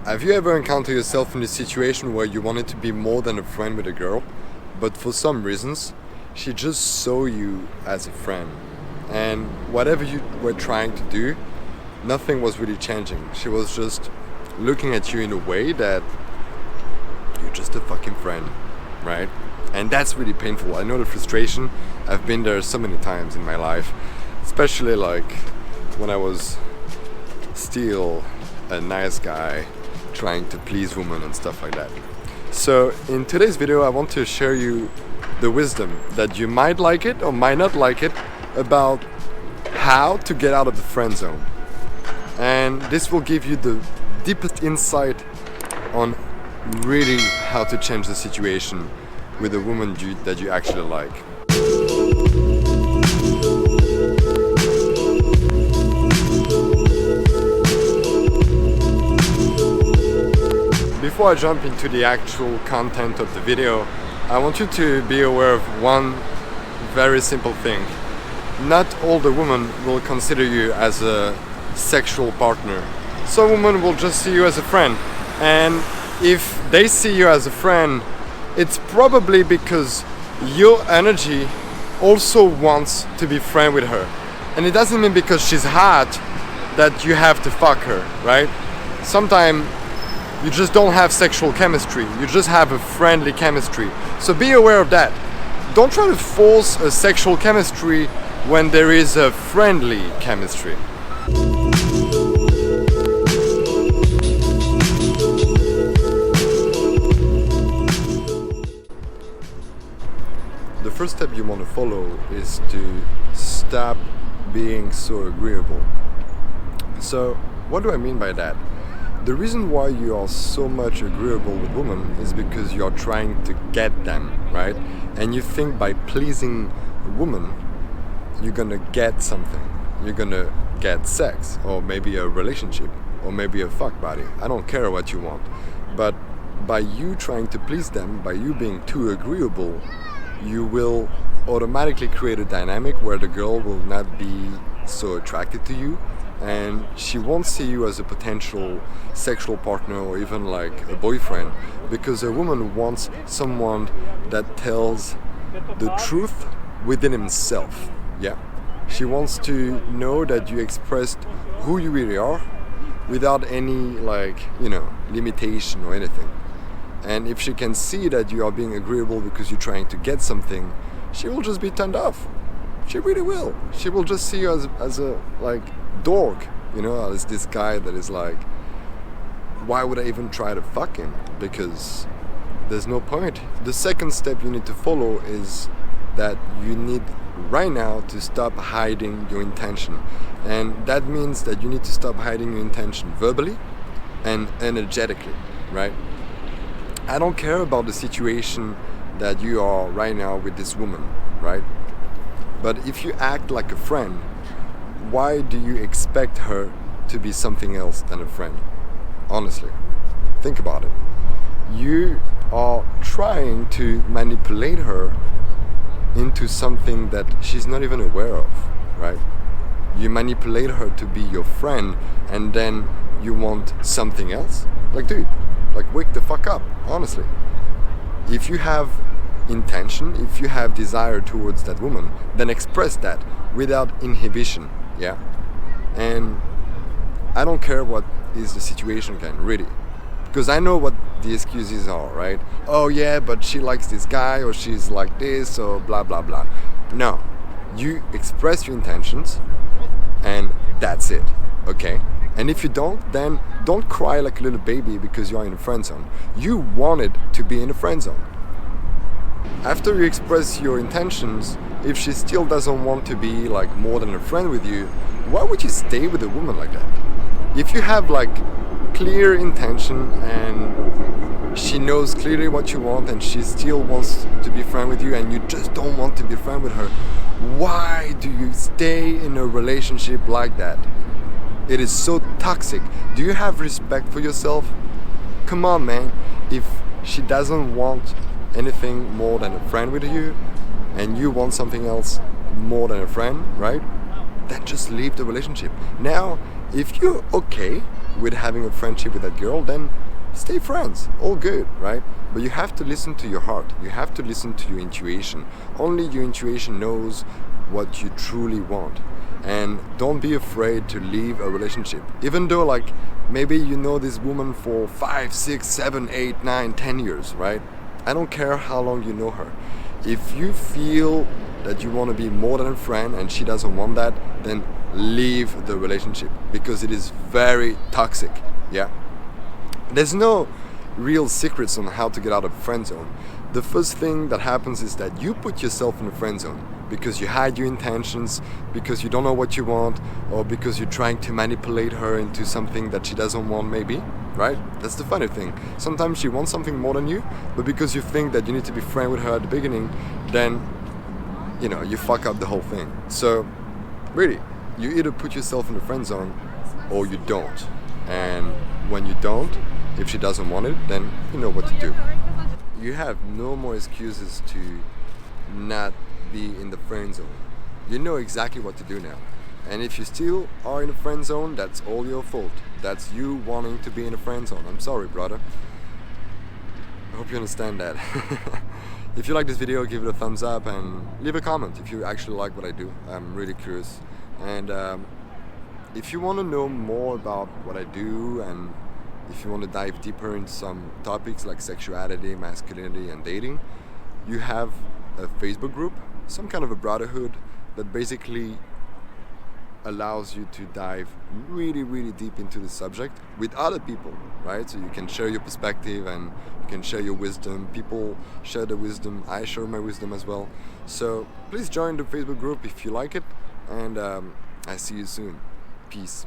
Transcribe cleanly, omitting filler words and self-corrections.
Have you ever encountered yourself in a situation where you wanted to be more than a friend with a girl, but for some reasons, she just saw you as a friend, and whatever you were trying to do, nothing was really changing. She was just looking at you in a way that you're just a fucking friend, right? And that's really painful. I know the frustration. I've been there so many times in my life, especially like when I was still a nice guy trying to please women and stuff like that. So in today's video I want to share you the wisdom that you might like it or might not like it about how to get out of the friend zone. And this will give you the deepest insight on really how to change the situation with a woman that you actually like. Before I jump into the actual content of the video, I want you to be aware of one very simple thing. Not all the women will consider you as a sexual partner. Some women will just see you as a friend, and if they see you as a friend, it's probably because your energy also wants to be friend with her. And it doesn't mean because she's hot that you have to fuck her, right? Sometimes you just don't have sexual chemistry, you just have a friendly chemistry. So be aware of that. Don't try to force a sexual chemistry when there is a friendly chemistry. The first step you want to follow is to stop being so agreeable. So what do I mean by that? The reason why you are so much agreeable with women is because you are trying to get them, right? And you think by pleasing a woman, you're gonna get something. You're gonna get sex, or maybe a relationship, or maybe a fuck buddy. I don't care what you want. But by you trying to please them, by you being too agreeable, you will automatically create a dynamic where the girl will not be so attracted to you, and she won't see you as a potential sexual partner or even like a boyfriend, because a woman wants someone that tells the truth within himself. Yeah, she wants to know that you expressed who you really are without any limitation or anything. And if she can see that you are being agreeable because you're trying to get something, she will just be turned off. She really will. She will just see you as a dork, as this guy that is like, why would I even try to fuck him? Because there's no point. The second step you need to follow is that you need right now to stop hiding your intention. And that means that you need to stop hiding your intention verbally and energetically, right? I don't care about the situation that you are right now with this woman, right? But if you act like a friend, why do you expect her to be something else than a friend? Honestly, think about it. You are trying to manipulate her into something that she's not even aware of, right? You manipulate her to be your friend, and then you want something else? Dude, wake the fuck up, honestly. If you have intention, if you have desire towards that woman, then express that without inhibition, yeah? And I don't care what is the situation again, really. Because I know what the excuses are, right? Oh yeah, but she likes this guy, or she's like this, or blah blah blah. No, you express your intentions, and that's it, okay? And if you don't, then don't cry like a little baby because you are in a friend zone. You wanted to be in a friend zone. After you express your intentions, if she still doesn't want to be more than a friend with you, why would you stay with a woman like that? If you have clear intention and she knows clearly what you want and she still wants to be friend with you and you just don't want to be friend with her, why do you stay in a relationship like that? It is so toxic. Do you have respect for yourself? Come on, man. If she doesn't want anything more than a friend with you and you want something else more than a friend, right? Then just leave the relationship. Now, if you're okay with having a friendship with that girl, then stay friends, all good, right? But you have to listen to your heart, you have to listen to your intuition. Only your intuition knows what you truly want. And don't be afraid to leave a relationship, even though like maybe you know this woman for 5, 6, 7, 8, 9, 10 years, right? I don't care how long you know her. If you feel that you want to be more than a friend and she doesn't want that, then leave the relationship, because it is very toxic. Yeah, there's no real secrets on how to get out of friend zone. The first thing that happens is that you put yourself in the friend zone because you hide your intentions, because you don't know what you want, or because you're trying to manipulate her into something that she doesn't want, maybe, right? That's the funny thing. Sometimes she wants something more than you, but because you think that you need to be friend with her at the beginning, then you fuck up the whole thing. So really, you either put yourself in the friend zone or you don't. And when you don't, if she doesn't want it, then you know what to do. You have no more excuses to not be in the friend zone. You know exactly what to do now. And if you still are in the friend zone, that's all your fault. That's you wanting to be in the friend zone. I'm sorry, brother. I hope you understand that. If you like this video, give it a thumbs up and leave a comment if you actually like what I do. I'm really curious. And if you want to know more about what I do, and if you want to dive deeper into some topics like sexuality, masculinity, and dating, you have a Facebook group, some kind of a brotherhood that basically allows you to dive really, really deep into the subject with other people, right? So you can share your perspective and you can share your wisdom. People share their wisdom. I share my wisdom as well. So please join the Facebook group if you like it, and I see you soon. Peace.